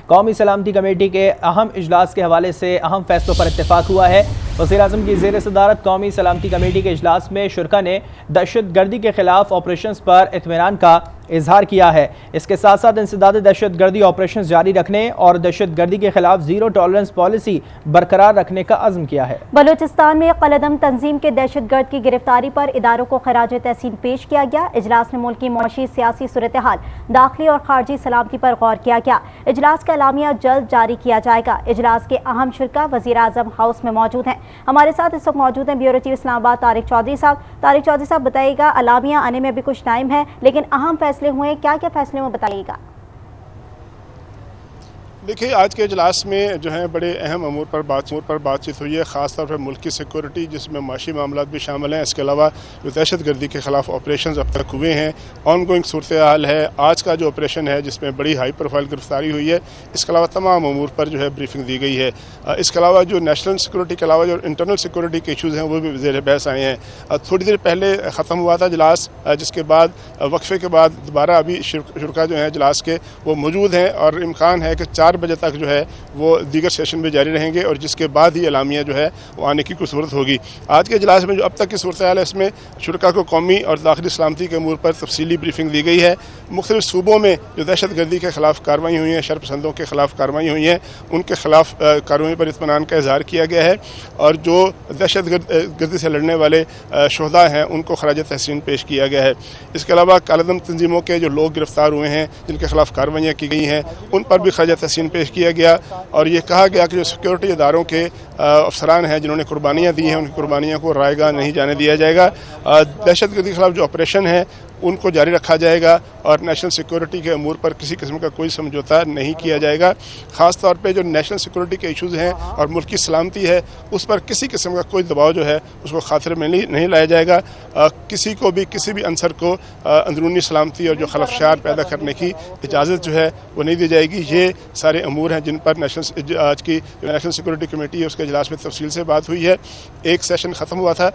قومی سلامتی کمیٹی کے اہم اجلاس کے حوالے سے اہم فیصلوں پر اتفاق ہوا ہے۔ وزیراعظم کی زیر صدارت قومی سلامتی کمیٹی کے اجلاس میں شرکاء نے دہشت گردی کے خلاف آپریشنز پر اطمینان کا اظہار کیا ہے۔ اس کے ساتھ ساتھ انسداد دہشت گردی آپریشنز جاری رکھنے اور دہشت گردی کے خلاف زیرو ٹالرنس پالیسی برقرار رکھنے کا عزم کیا ہے۔ بلوچستان میں قلعدم تنظیم کے دہشت گرد کی گرفتاری پر اداروں کو خراج تحسین پیش کیا گیا۔ اجلاس میں ملک کی معاشی سیاسی صورتحال، داخلی اور خارجی سلامتی پر غور کیا گیا۔ اجلاس کا اعلامیہ جلد جاری کیا جائے گا۔ اجلاس کے اہم شرکاء وزیراعظم ہاؤس میں موجود ہیں۔ ہمارے ساتھ اس وقت موجود ہیں بیورو چیف اسلام آباد طارق چودھری صاحب۔ طارق چودھری صاحب بتائیے گا، اعلامیہ آنے میں ابھی کچھ ٹائم ہے لیکن اہم فیصلے ہوئے، کیا کیا فیصلے ہوئے بتائیے گا۔ دیکھیے، آج کے اجلاس میں جو ہیں بڑے اہم امور پر بات چیت ہوئی ہے، خاص طور پر ملک کی سیکورٹی جس میں معاشی معاملات بھی شامل ہیں۔ اس کے علاوہ جو دہشت گردی کے خلاف آپریشنز اب تک ہوئے ہیں، آن گوئنگ صورتحال ہے، آج کا جو آپریشن ہے جس میں بڑی ہائی پروفائل گرفتاری ہوئی ہے، اس کے علاوہ تمام امور پر جو ہے بریفنگ دی گئی ہے۔ اس کے علاوہ جو نیشنل سیکورٹی کے علاوہ جو انٹرنل سیکورٹی کے ایشوز ہیں وہ بھی زیر بحث آئے ہیں۔ تھوڑی دیر پہلے ختم ہوا تھا اجلاس، جس کے بعد وقفے کے بعد دوبارہ ابھی شرکاء جو ہیں اجلاس کے وہ موجود ہیں اور امکان ہے کہ 4 بجے تک جو ہے وہ دیگر سیشن میں جاری رہیں گے اور جس کے بعد ہی اعلامیہ جو ہے وہ آنے کی کوئی صورت ہوگی۔ آج کے اجلاس میں جو اب تک کی صورتحال ہے اس میں شرکاء کو قومی اور داخلی سلامتی کے امور پر تفصیلی بریفنگ دی گئی ہے۔ مختلف صوبوں میں جو دہشت گردی کے خلاف کارروائی ہوئی ہیں، شر پسندوں کے خلاف کارروائی ہوئی ہیں، ان کے خلاف کارروائی پر اطمینان کا اظہار کیا گیا ہے اور جو دہشت گردی سے لڑنے والے شہداء ہیں ان کو خراج تحسین پیش کیا گیا ہے۔ اس کے علاوہ کالعدم تنظیموں کے جو لوگ گرفتار ہوئے ہیں جن کے خلاف کارروائیاں کی گئی ہیں ان پر بھی خراج تحسین پیش کیا گیا اور یہ کہا گیا کہ جو سیکورٹی اداروں کے افسران ہیں جنہوں نے قربانیاں دی ہیں ان کی قربانیوں کو رائے گاہ نہیں جانے دیا جائے گا۔ دہشت گردی کے خلاف جو آپریشن ہے ان کو جاری رکھا جائے گا اور نیشنل سیکورٹی کے امور پر کسی قسم کا کوئی سمجھوتا نہیں کیا جائے گا۔ خاص طور پہ جو نیشنل سیکورٹی کے ایشوز ہیں اور ملک کی سلامتی ہے اس پر کسی قسم کا کوئی دباؤ جو ہے اس کو خاطر میں نہیں لایا جائے گا۔ کسی کو بھی کسی بھی عنصر کو اندرونی سلامتی اور جو خلفشار پیدا کرنے کی اجازت جو ہے وہ نہیں دی جائے گی۔ یہ سارے امور ہیں جن پر آج کی جو نیشنل سیکورٹی کمیٹی ہے اس کے اجلاس میں تفصیل سے بات ہوئی ہے۔ ایک سیشن ختم ہوا تھا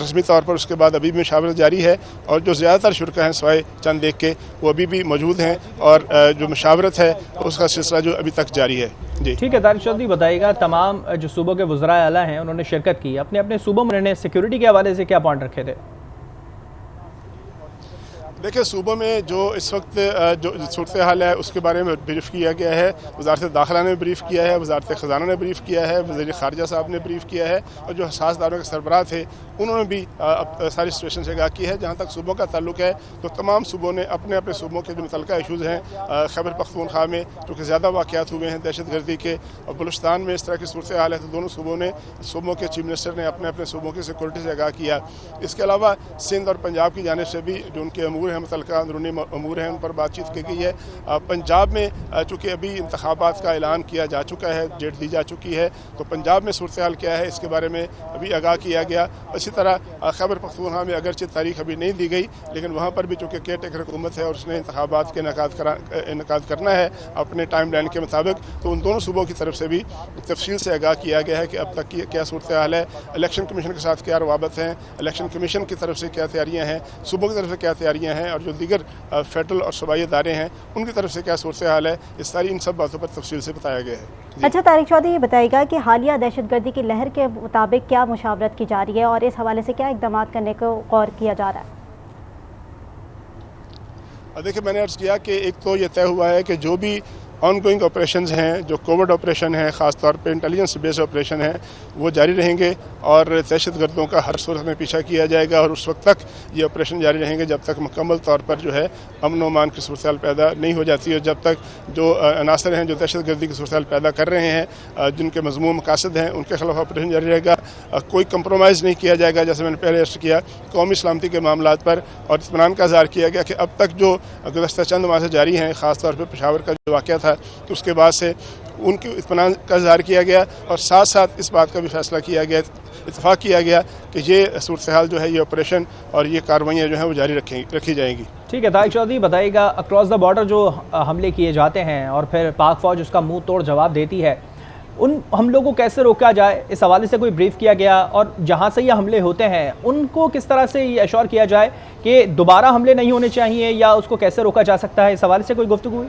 رسمی طور پر، اس کے بعد ابھی بھی مشاورت جاری ہے اور جو زیادہ تر شرکاء ہیں سوائے چند ایک کے وہ ابھی بھی موجود ہیں اور جو مشاورت ہے اس کا سلسلہ جو ابھی تک جاری ہے۔ جی ٹھیک ہے، طارق چودھری بتائیے گا، تمام جو صوبوں کے وزراء اعلیٰ ہیں انہوں نے شرکت کی، اپنے اپنے صوبوں میں انہوں نے سیکورٹی کے حوالے سے کیا پوائنٹ رکھے تھے؟ دیکھیں، صوبوں میں جو اس وقت جو صورتحال ہے اس کے بارے میں بریف کیا گیا ہے۔ وزارت داخلہ نے بریف کیا ہے، وزارت خزانہ نے بریف کیا ہے، وزیر خارجہ صاحب نے بریف کیا ہے اور جو حساس اداروں کے سربراہ تھے انہوں نے بھی ساری سچویشن سے آگاہ کی ہے۔ جہاں تک صوبوں کا تعلق ہے تو تمام صوبوں نے اپنے اپنے صوبوں کے جو متعلقہ ایشوز ہیں، خیبر پختونخوا میں چونکہ زیادہ واقعات ہوئے ہیں دہشت گردی کے اور بلوچستان میں اس طرح کی صورتحال ہے تو دونوں صوبوں کے چیف منسٹر نے اپنے اپنے صوبوں کی سیکورٹی سے آگاہ کیا۔ اس کے علاوہ سندھ اور پنجاب کی جانب سے بھی جو ان کے امور ہیں، متعلقہ اندرونی امور ہیں، ان پر بات چیت کی گئی ہے۔ پنجاب میں چونکہ ابھی انتخابات کا اعلان کیا جا چکا ہے، ڈیٹ دی جا چکی ہے، تو پنجاب میں صورتحال کیا ہے اس کے بارے میں ابھی آگاہ کیا گیا۔ اسی طرح خیبر پختونخوا میں اگرچہ تاریخ ابھی نہیں دی گئی لیکن وہاں پر بھی چونکہ کیئر ٹیکر حکومت ہے اور اس نے انتخابات کے انعقاد کرنا ہے اپنے ٹائم لائن کے مطابق، تو ان دونوں صوبوں کی طرف سے بھی تفصیل سے آگاہ کیا گیا ہے کہ اب تک کی کیا صورتحال ہے، الیکشن کمیشن کے ساتھ کیا روابط ہیں، الیکشن کمیشن کی طرف سے کیا تیاریاں ہیں، صوبوں کی طرف سے کیا تیاریاں ہیں اور جو دیگر فیڈرل اور صوبائی ادارے ہیں ان کی طرف سے کیا صورتحال ہے، ان سب باتوں پر تفصیل سے بتایا گیا ہے۔ اچھا طارق چودھری، یہ بتائے گا کہ حالیہ دہشت گردی کی لہر کے مطابق کیا مشاورت کی جا رہی ہے اور اس حوالے سے کیا اقدامات کرنے کو غور کیا جا رہا ہے؟ دیکھیں، میں نے عرض کیا کہ ایک تو یہ طے ہوا ہے کہ جو بھی آن گوئنگ آپریشنز ہیں، جو کووڈ آپریشن ہیں، خاص طور پہ انٹیلیجنس بیس آپریشن ہیں، وہ جاری رہیں گے اور دہشت گردوں کا ہر صورت میں پیچھا کیا جائے گا اور اس وقت تک یہ آپریشن جاری رہیں گے جب تک مکمل طور پر جو ہے امن و امان کی صورتحال پیدا نہیں ہو جاتی اور جب تک جو عناصر ہیں جو دہشت گردی کی صورتحال پیدا کر رہے ہیں، جن کے مذموم مقاصد ہیں، ان کے خلاف آپریشن جاری رہے گا۔ کوئی کمپرومائز نہیں کیا جائے گا، جیسے میں نے پہلے عرض کیا، قومی سلامتی کے معاملات پر اور اطمینان کا اظہار کیا گیا کہ اب تک جو گزشتہ چند ماہ سے جاری ہیں، خاص طور پہ پشاور کا جو واقعہ تھا تو اس کے بعد سے ان کی اطمینان کا اظہار کیا گیا اور ساتھ ساتھ اس بات کا بھی فیصلہ کیا گیا، اتفاق کیا گیا کہ یہ صورتحال جو ہے، یہ آپریشن اور یہ کارروائیاں جو ہیں وہ جاری رکھی جائیں گی۔ ٹھیک ہے، طارق چودھری بتائیے گا، اکراس دا بارڈر جو حملے کیے جاتے ہیں اور پھر پاک فوج اس کا منہ توڑ جواب دیتی ہے، ان حملوں کو کیسے روکا جائے، اس حوالے سے کوئی بریف کیا گیا؟ اور جہاں سے یہ حملے ہوتے ہیں ان کو کس طرح سے یہ اشور کیا جائے کہ دوبارہ حملے نہیں ہونے چاہیے یا اس کو کیسے روکا جا سکتا ہے، اس حوالے سے کوئی گفتگو ہوئی؟